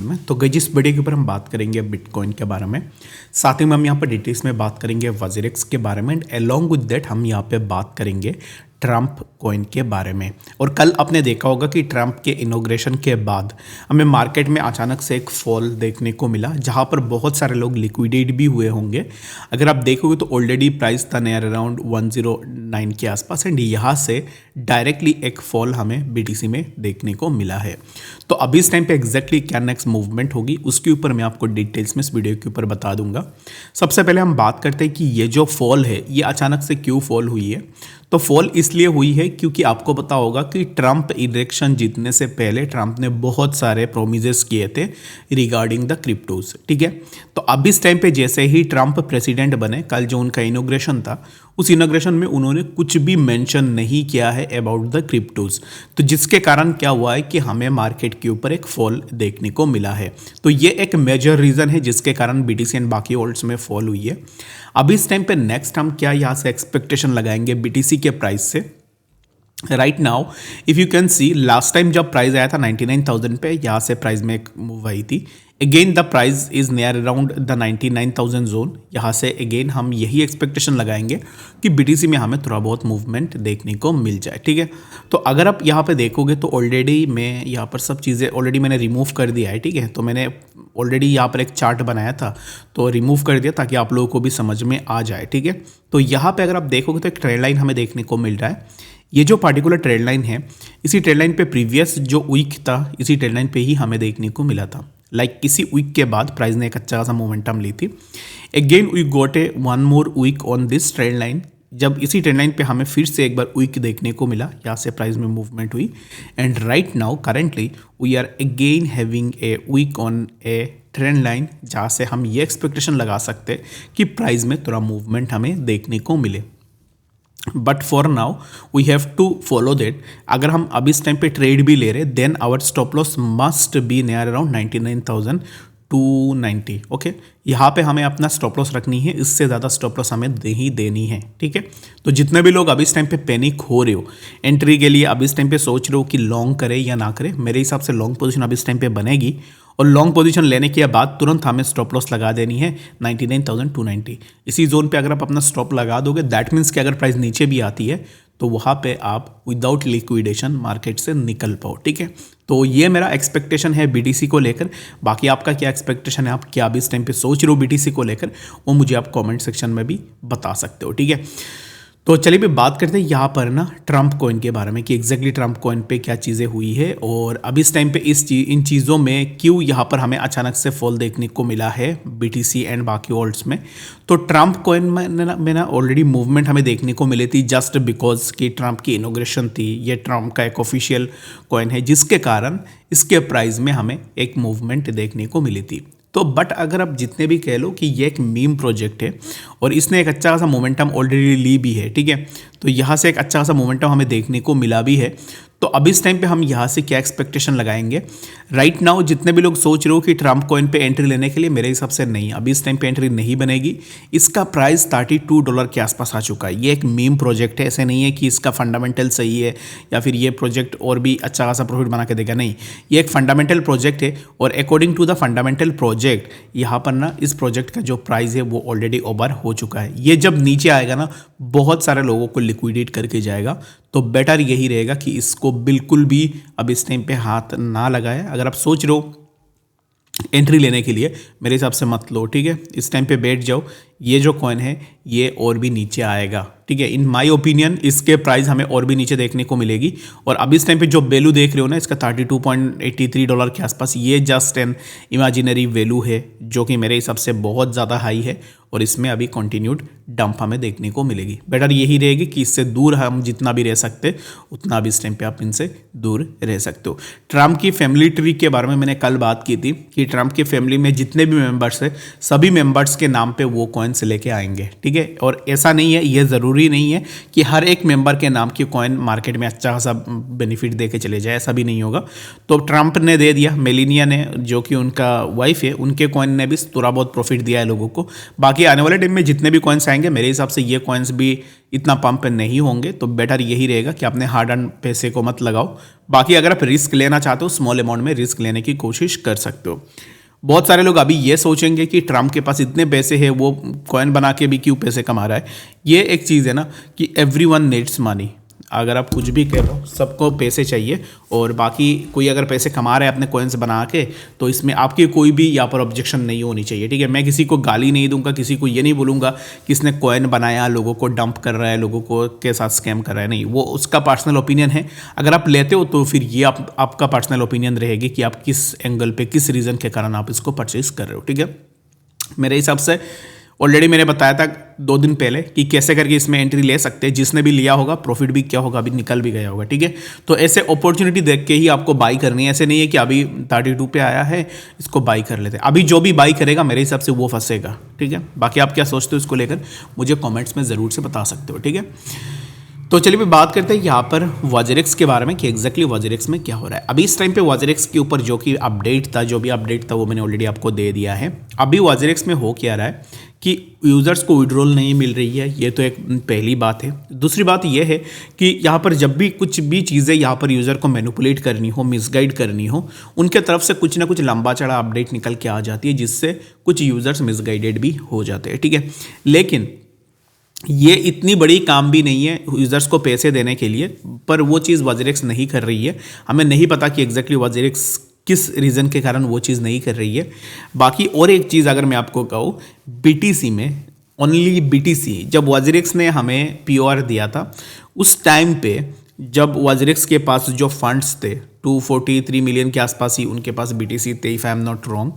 में तो गई जिस वीडियो के ऊपर हम बात करेंगे बिटकॉइन के बारे में, साथ ही में हम यहाँ पर डिटेल्स में बात करेंगे वज़ीरेक्स के बारे में, एंड अलोंग विद दैट हम यहाँ पे बात करेंगे ट्रम्प कॉइन के बारे में। और कल आपने देखा होगा कि ट्रम्प के इनॉग्रेशन के बाद हमें मार्केट में अचानक से एक फॉल देखने को मिला, जहाँ पर बहुत सारे लोग लिक्विडेट भी हुए होंगे। अगर आप देखोगे तो ऑलरेडी प्राइस था नियर अराउंड 109 के आसपास, एंड यहाँ से डायरेक्टली एक फॉल हमें बीटीसी में देखने को मिला है। तो अभी इस टाइम पे एग्जैक्टली क्या नेक्स्ट मूवमेंट होगी उसके ऊपर मैं आपको डिटेल्स में इस वीडियो के ऊपर बता दूंगा। सबसे पहले हम बात करते हैं कि ये जो फॉल है ये अचानक से क्यों फॉल हुई है। तो फॉल इसलिए हुई है क्योंकि आपको पता होगा कि ट्रम्प इलेक्शन जीतने से पहले ट्रम्प ने बहुत सारे प्रोमिसेस किए थे रिगार्डिंग द क्रिप्टोज, ठीक है। तो अब इस टाइम पे जैसे ही ट्रम्प प्रेसिडेंट बने, कल जो उनका इनॉग्रेशन था उस इनॉग्रेशन में उन्होंने कुछ भी मेंशन नहीं किया है अबाउट द क्रिप्टोज, तो जिसके कारण क्या हुआ है कि हमें मार्केट के ऊपर एक फॉल देखने को मिला है। तो ये एक मेजर रीज़न है जिसके कारण बीटीसी एंड बाकी ऑल्ट्स में फॉल हुई है। अब इस टाइम पे नेक्स्ट हम क्या यहाँ से एक्सपेक्टेशन लगाएंगे बीटीसी के प्राइस से। Right now if you can see, last time जब प्राइस आया था 99,000 पे, यहाँ से प्राइस में एक मूव आई थी। Again the price is near around the 99,000 zone. यहाँ से अगेन हम यही एक्सपेक्टेशन लगाएंगे कि बीटीसी में हमें थोड़ा बहुत मूवमेंट देखने को मिल जाए, ठीक है। तो अगर आप यहाँ पे देखोगे तो ऑलरेडी मैं यहाँ पर सब चीज़ें ऑलरेडी मैंने रिमूव कर दिया है, ठीक है। तो मैंने ऑलरेडी यहाँ पर एक चार्ट बनाया था तो रिमूव कर दिया ताकि आप लोगों को भी समझ में आ जाए, ठीक है। तो यहाँ पर अगर आप देखोगे तो एक ट्रेंड लाइन हमें देखने को मिल रहा है। ये जो पार्टिकुलर ट्रेंड लाइन है, इसी ट्रेंड लाइन पे प्रीवियस जो वीक था इसी ट्रेंड लाइन पे ही हमें देखने को मिला था। किसी वीक के बाद प्राइस ने एक अच्छा खासा मोमेंटम ली थी। Again we got a one more week on this trend line. जब इसी ट्रेंड लाइन पे हमें फिर से एक बार वीक देखने को मिला, यहाँ से प्राइस में मूवमेंट हुई, and right now currently we are again having a week on a trend line, जहाँ से हम ये एक्सपेक्टेशन लगा सकते हैं कि प्राइस में थोड़ा मूवमेंट हमें देखने को मिले। But for now we have to follow that. अगर हम अब इस टाइम पे ट्रेड भी ले रहे then our stop loss must be near around 99,290, okay. यहाँ पे हमें अपना स्टॉप लॉस रखनी है, इससे ज़्यादा स्टॉप लॉस हमें देनी है, ठीक है। तो जितने भी लोग अब इस टाइम पे पैनिक हो रहे हो एंट्री के लिए, अब इस टाइम पे सोच रहे हो कि लॉन्ग करे या ना करे, मेरे हिसाब से लॉन्ग पोजीशन अब इस टाइम पे बनेगी, और लॉन्ग पोजीशन लेने के बाद तुरंत हमें स्टॉप लॉस लगा देनी है 99,290। इसी जोन पे अगर आप अपना स्टॉप लगा दोगे दैट मीन्स कि अगर प्राइस नीचे भी आती है तो वहाँ पे आप विदाउट लिक्विडेशन मार्केट से निकल पाओ, ठीक है। तो ये मेरा एक्सपेक्टेशन है बीटीसी को लेकर। बाकी आपका क्या एक्सपेक्टेशन है, आप क्या अभी इस टाइम पे सोच रहे हो बीटीसी को लेकर, वो मुझे आप कमेंट सेक्शन में भी बता सकते हो, ठीक है। तो चलिए भी बात करते हैं यहाँ पर ना ट्रम्प कॉइन के बारे में कि एग्जैक्टली ट्रम्प कॉइन पे क्या चीज़ें हुई है, और अब इस टाइम पे इन चीज़ों में क्यों यहाँ पर हमें अचानक से फॉल देखने को मिला है बीटीसी एंड बाकी ऑल्ट्स में। तो ट्रम्प कॉइन में ना ऑलरेडी मूवमेंट हमें देखने को मिली थी जस्ट बिकॉज कि ट्रम्प की इनॉग्रेशन थी। ये ट्रम्प का एक ऑफिशियल कॉइन है जिसके कारण इसके प्राइस में हमें एक मूवमेंट देखने को मिली थी। तो बट अगर आप जितने भी कह लो कि ये एक मीम प्रोजेक्ट है और इसने एक अच्छा खासा मोमेंटम ऑलरेडी ली भी है, ठीक है। तो यहाँ से एक अच्छा खासा मोमेंटम हमें देखने को मिला भी है। तो अब इस टाइम पे हम यहाँ से क्या एक्सपेक्टेशन लगाएंगे। राइट नाउ जितने भी लोग सोच रहे हो कि ट्रम्प कॉइन पे एंट्री लेने के लिए, मेरे हिसाब से नहीं, अभी इस टाइम पे एंट्री नहीं बनेगी। इसका प्राइस $32 के आसपास आ चुका है। ये एक मीम प्रोजेक्ट है, ऐसे नहीं है कि इसका फंडामेंटल सही है या फिर ये प्रोजेक्ट और भी अच्छा खासा प्रॉफिट बना के देगा, नहीं। ये एक फंडामेंटल प्रोजेक्ट है और according to the fundamental project यहाँ पर ना इस प्रोजेक्ट का जो प्राइस है वो ऑलरेडी ओवर हो चुका है। ये जब नीचे आएगा ना बहुत सारे लोगों को लिक्विडेट करके जाएगा, तो बेटर यही रहेगा कि इसको बिल्कुल भी अब इस टाइम पे हाथ ना लगाए। अगर आप सोच रहे हो एंट्री लेने के लिए, मेरे हिसाब से मत लो, ठीक है। इस टाइम पे बैठ जाओ। ये जो कॉइन है ये और भी नीचे आएगा, ठीक है। इन माय ओपिनियन इसके प्राइस हमें और भी नीचे देखने को मिलेगी। और अब इस टाइम पे जो वैल्यू देख रहे हो ना इसका $32.83 के आसपास, ये जस्ट एन इमेजिनरी वैल्यू है जो कि मेरे हिसाब से बहुत ज़्यादा हाई है, और इसमें अभी कंटिन्यूड डंप हमें देखने को मिलेगी। बेटर यही रहेगी कि इससे दूर हम जितना भी रह सकते उतना भी इस टाइम पे आप इनसे दूर रह सकते हो। ट्रम्प की फैमिली ट्री के बारे में मैंने कल बात की थी कि ट्रम्प की फैमिली में जितने भी मेंबर्स हैं सभी मेंबर्स के नाम पे वो कॉइन्स लेके आएंगे, ठीक है। और ऐसा नहीं है, ये ज़रूरी नहीं है कि हर एक मेंबर के नाम की कॉइन मार्केट में अच्छा खासा बेनिफिट दे के चले जाए, ऐसा भी नहीं होगा। तो ट्रम्प ने दे दिया, मेलिनिया ने जो कि उनका वाइफ है उनके कॉइन ने भी थोड़ा बहुत प्रॉफिट दिया है लोगों को। बाकी बाकी आने वाले टाइम में जितने भी कॉइन्स आएंगे मेरे हिसाब से ये कॉइन्स भी इतना पंप नहीं होंगे, तो बेटर यही रहेगा कि अपने हार्ड अर्न पैसे को मत लगाओ। बाकी अगर आप रिस्क लेना चाहते हो स्मॉल अमाउंट में रिस्क लेने की कोशिश कर सकते हो। बहुत सारे लोग अभी ये सोचेंगे कि ट्रम्प के पास इतने पैसे हैं, वो कॉइन बना के भी क्यों पैसे कमा रहा है। ये एक चीज़ है ना कि एवरीवन नीड्स मनी। अगर आप कुछ भी कह लो, सबको पैसे चाहिए, और बाकी कोई अगर पैसे कमा रहा है अपने कॉइन्स बना के, तो इसमें आपकी कोई भी यहाँ पर ऑब्जेक्शन नहीं होनी चाहिए, ठीक है। मैं किसी को गाली नहीं दूंगा, किसी को ये नहीं बोलूँगा कि इसने कॉइन बनाया लोगों को डंप कर रहा है, लोगों को के साथ स्कैम कर रहा है, नहीं, वो उसका पर्सनल ओपिनियन है। अगर आप लेते हो तो फिर ये आपका पर्सनल ओपिनियन रहेगी कि आप किस एंगल पे, किस रीज़न के कारण आप इसको परचेज कर रहे हो, ठीक है। मेरे हिसाब से ऑलरेडी मैंने बताया था 2 दिन पहले कि कैसे करके इसमें एंट्री ले सकते हैं। जिसने भी लिया होगा प्रॉफिट भी क्या होगा, अभी निकल भी गया होगा, ठीक है। तो ऐसे अपॉर्चुनिटी देख के ही आपको बाई करनी है। ऐसे नहीं है कि अभी 32 पे आया है इसको बाई कर लेते हैं। अभी जो भी बाई करेगा मेरे हिसाब से वो फंसेगा, ठीक है। बाकी आप क्या सोचते हो इसको लेकर मुझे कॉमेंट्स में ज़रूर से बता सकते हो, ठीक है। तो चलिए भी बात करते हैं यहाँ पर वॉजरेक्स के बारे में कि एग्जैक्टली वॉजरेक्स में क्या हो रहा है। अभी इस टाइम पे वॉजरेक्स के ऊपर जो भी अपडेट था वो मैंने ऑलरेडी आपको दे दिया है। अभी वॉजरेक्स में हो क्या रहा है कि यूज़र्स को विड्रॉल नहीं मिल रही है, ये तो एक पहली बात है। दूसरी बात ये है कि यहाँ पर जब भी कुछ भी चीज़ें यहाँ पर यूज़र को मैनिपुलेट करनी हो, मिसगाइड करनी हो, उनके तरफ से कुछ ना कुछ लंबा चढ़ा अपडेट निकल के आ जाती है, जिससे कुछ यूज़र्स मिसगाइडेड भी हो जाते हैं, ठीक है। लेकिन ये इतनी बड़ी काम भी नहीं है यूज़र्स को पैसे देने के लिए, पर वो चीज़ वॉजरेक्स नहीं कर रही है। हमें नहीं पता कि एग्जैक्टली वॉजरेक्स किस रीज़न के कारण वो चीज़ नहीं कर रही है। बाकी और एक चीज़ अगर मैं आपको कहूँ, BTC में, ओनली BTC, जब वॉजरेक्स ने हमें POR दिया था उस टाइम पे, जब वॉजरेक्स के पास जो फंड्स थे 243 मिलियन के आसपास ही उनके पास BTC थे, if I am not wrong.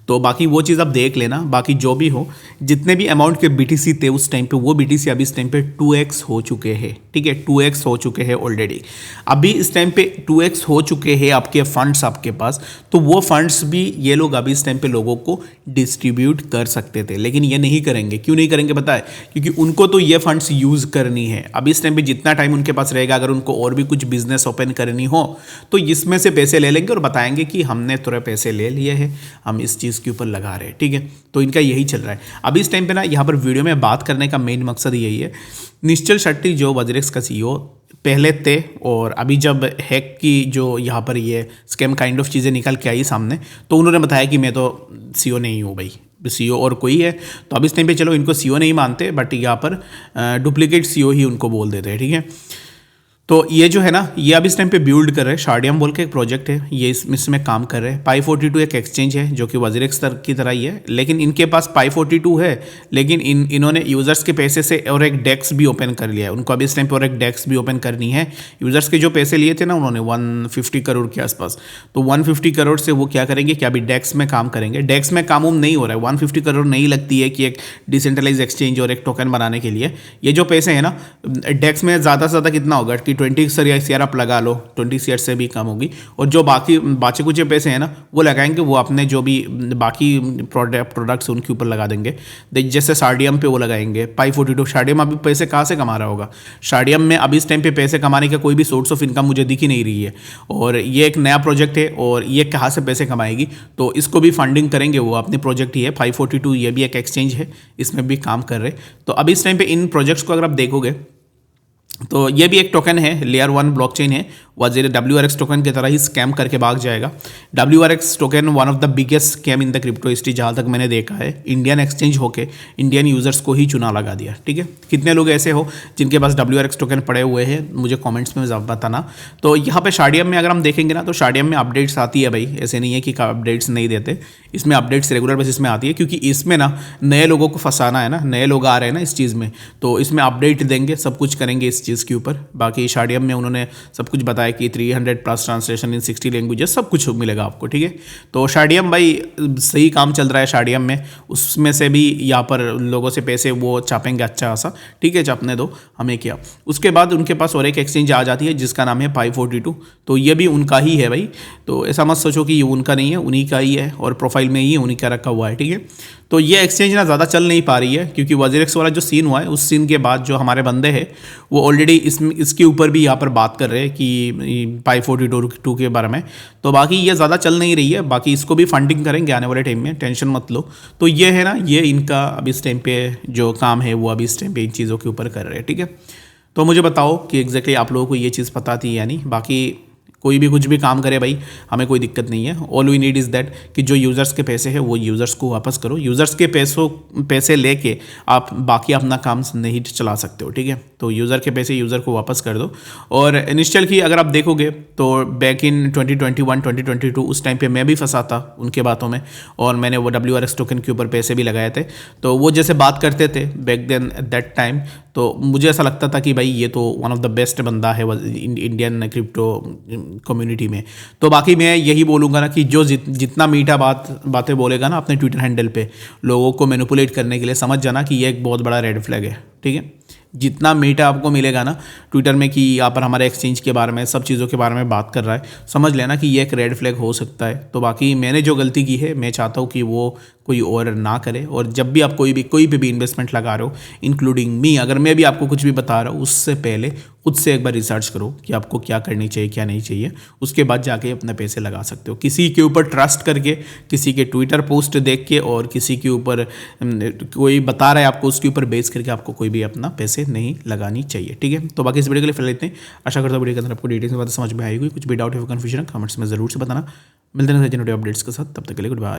तो बाकी वो चीज़ आप देख लेना। बाकी जो भी हो, जितने भी अमाउंट के BTC थे उस टाइम पे, वो BTC अभी इस टाइम पे 2x हो चुके हैं, ठीक है। 2x हो चुके हैं ऑलरेडी। अभी इस टाइम पे 2x हो चुके हैं आपके फंड्स आपके पास, तो वो फंड्स भी ये लोग अभी इस टाइम पे लोगों को डिस्ट्रीब्यूट कर सकते थे, लेकिन ये नहीं करेंगे। क्यों नहीं करेंगे पता है? क्योंकि उनको तो ये फंड्स यूज़ करनी है। अभी इस टाइम पे जितना टाइम उनके पास रहेगा, अगर उनको और भी कुछ बिजनेस ओपन करनी हो तो इसमें से पैसे ले लेंगे और बताएंगे कि हमने थोड़े पैसे ले लिए हैं, हम इस चीज़ के ऊपर लगा रहे हैं, ठीक है। तो इनका यही चल रहा है अभी इस टाइम पे ना। यहाँ पर वीडियो में बात करने का मेन मकसद यही है, निश्चल शेट्टी जो वॉजरेक्स का CEO पहले थे, और अभी जब हैक की जो यहाँ पर ये स्कैम काइंड ऑफ चीज़ें निकल के आई सामने, तो उन्होंने बताया कि मैं तो CEO नहीं हूँ भाई, CEO और कोई है। तो अब इस टाइम पे चलो इनको CEO नहीं मानते, बट यहाँ पर डुप्लीकेट CEO ही उनको बोल देते हैं, ठीक है। तो ये जो है ना, ये अब इस टाइम पे बिल्ड कर रहे हैं। शार्डियम बोल के एक प्रोजेक्ट है, ये इसमें काम कर रहे हैं। Pi42 एक एक्सचेंज है जो कि वॉजरेक्स की तरह ही है, लेकिन इनके पास Pi42 है, लेकिन इन्होंने यूज़र्स के पैसे से और एक डेक्स भी ओपन कर लिया है। उनको अभी इस टाइम पे और एक डेक्स भी ओपन करनी है। यूज़र्स के जो पैसे लिए थे ना उन्होंने 150 करोड़ के आसपास, तो 150 करोड़ से वो क्या करेंगे कि अभी डेक्स में काम करेंगे। डेक्स में काम नहीं हो रहा है, 150 करोड़ नहीं लगती है कि एक डिसेंट्रलाइज एक्सचेंज और एक टोकन बनाने के लिए। ये जो पैसे हैं ना डेक्स में, ज़्यादा से ज़्यादा कितना होगा कि 20 CR आप लगा लो, 20 CR से भी कम होगी। और जो बाकी बचे कुछ पैसे हैं ना वो लगाएंगे, वो अपने जो भी बाकी प्रोडक्ट्स उनके ऊपर लगा देंगे। जैसे शार्डियम पे वो लगाएंगे, Pi42। शार्डियम अभी पैसे कहाँ से कमा रहा होगा? शार्डियम में अभी इस टाइम पे पैसे कमाने का कोई भी सोर्स ऑफ इनकम मुझे दिख ही नहीं रही है, और ये एक नया प्रोजेक्ट है, और ये कहाँ से पैसे कमाएगी? तो इसको भी फंडिंग करेंगे वो, अपनी प्रोजेक्ट ही है Pi42। ये भी एक एक्सचेंज है, इसमें भी काम कर रहे। तो अभी इस टाइम पे इन प्रोजेक्ट्स को अगर आप देखोगे तो ये भी एक टोकन है, लेयर 1 ब्लॉकचेन है। वजीर WRX टोकन की तरह ही स्कैम करके भाग जाएगा। WRX token one of the biggest scam in the crypto history, जहाँ तक मैंने देखा है। इंडियन एक्सचेंज होके इंडियन यूजर्स को ही चुना लगा दिया, ठीक है। कितने लोग ऐसे हो जिनके पास WRX टोकन पड़े हुए हैं, मुझे कमेंट्स में बताना। तो यहाँ पे शार्डियम में अगर हम देखेंगे ना, तो शार्डियम में अपडेट्स आती है भाई, ऐसे नहीं है कि अपडेट्स नहीं देते। इसमें अपडेट्स रेगुलर बेसिस में आती है, क्योंकि इसमें ना नए लोगों को फंसाना है ना, नए लोग आ रहे हैं ना इस चीज़ में, तो इसमें अपडेट देंगे, सब कुछ करेंगे इस चीज़ के ऊपर। बाकी शार्डियम में उन्होंने सब कुछ बताया कि 300+ ट्रांसलेशन इन 60 लैंग्वेजेस, सब कुछ मिलेगा आपको, ठीक है। तो शार्डियम भाई सही काम चल रहा है शार्डियम में। उसमें से भी यहाँ पर लोगों से पैसे वो छापेंगे अच्छा खासा, ठीक है, छापने दो, हमें क्या। उसके बाद उनके पास और एक एक्सचेंज आ जाती है जिसका नाम है Pi42। तो ये भी उनका ही है भाई, तो ऐसा मत सोचो कि ये उनका नहीं है, उन्हीं का ही है, और प्रोफाइल में ही उन्हीं का रखा हुआ है, ठीक है। तो ये एक्सचेंज ना ज़्यादा चल नहीं पा रही है, क्योंकि वजीरेक्स वाला जो सीन हुआ है उस सीन के बाद जो हमारे बंदे हैं वो ऑलरेडी इसके ऊपर भी यहाँ पर बात कर रहे हैं कि पाई 42 के बारे में। तो बाकी ये ज़्यादा चल नहीं रही है, बाकी इसको भी फंडिंग करेंगे आने वाले टाइम में, टेंशन मत लो। तो ये है ना, ये इनका अभी इस टाइम पे जो काम है वो अभी इस टाइम पे इन चीज़ों के ऊपर कर रहे हैं, ठीक है। तो मुझे बताओ कि एग्जैक्टली आप लोगों को ये चीज़ पता थी या नहीं। बाकी कोई भी कुछ भी काम करे भाई, हमें कोई दिक्कत नहीं है। All we need is that कि जो यूज़र्स के पैसे हैं वो यूज़र्स को वापस करो। यूज़र्स के पैसे लेके आप बाकी अपना काम नहीं चला सकते हो, ठीक है। तो यूज़र के पैसे यूज़र को वापस कर दो। और इनिशियल की अगर आप देखोगे तो बैक इन 2021 2022 उस टाइम पे मैं भी फंसा था उनके बातों में, और मैंने वो WRX टोकन के ऊपर पैसे भी लगाए थे। तो वो जैसे बात करते थे back then at that time, तो मुझे ऐसा लगता था कि भाई ये तो वन ऑफ द बेस्ट बंदा है इंडियन क्रिप्टो कम्युनिटी में। तो बाकी मैं यही बोलूँगा ना कि जो जितना मीठा बातें बोलेगा ना अपने ट्विटर हैंडल पे लोगों को मैनिपुलेट करने के लिए, समझ जाना कि ये एक बहुत बड़ा रेड फ्लैग है, ठीक है। जितना मीठा आपको मिलेगा ना ट्विटर में कि यहाँ पर हमारे एक्सचेंज के बारे में, सब चीज़ों के बारे में बात कर रहा है, समझ लेना कि ये एक रेड फ्लैग हो सकता है। तो बाकी मैंने जो गलती की है मैं चाहता हूँ कि वो कोई और ना करे। और जब भी आप कोई भी इन्वेस्टमेंट लगा रहे हो, इंक्लूडिंग मी, अगर मैं भी आपको कुछ भी बता रहा हूँ उससे पहले खुद से एक बार रिसर्च करो कि आपको क्या करनी चाहिए क्या नहीं चाहिए, उसके बाद जाके अपने पैसे लगा सकते हो। किसी के ऊपर ट्रस्ट करके, किसी के ट्विटर पोस्ट देख के और किसी के ऊपर कोई बता रहा है आपको उसके ऊपर बेस करके आपको कोई भी अपना पैसे नहीं लगानी चाहिए, ठीक है। तो बाकी इस वीडियो के लिए फिलहाल इतने। आशा करता हूँ वीडियो के अंदर आपको डिटेल्स में बात समझ में आएगी। कुछ भी डाउट है कमेंट्स में जरूर से बताना। मिलते हैं अपडेट्स के साथ, तब तक के लिए गुड बाय।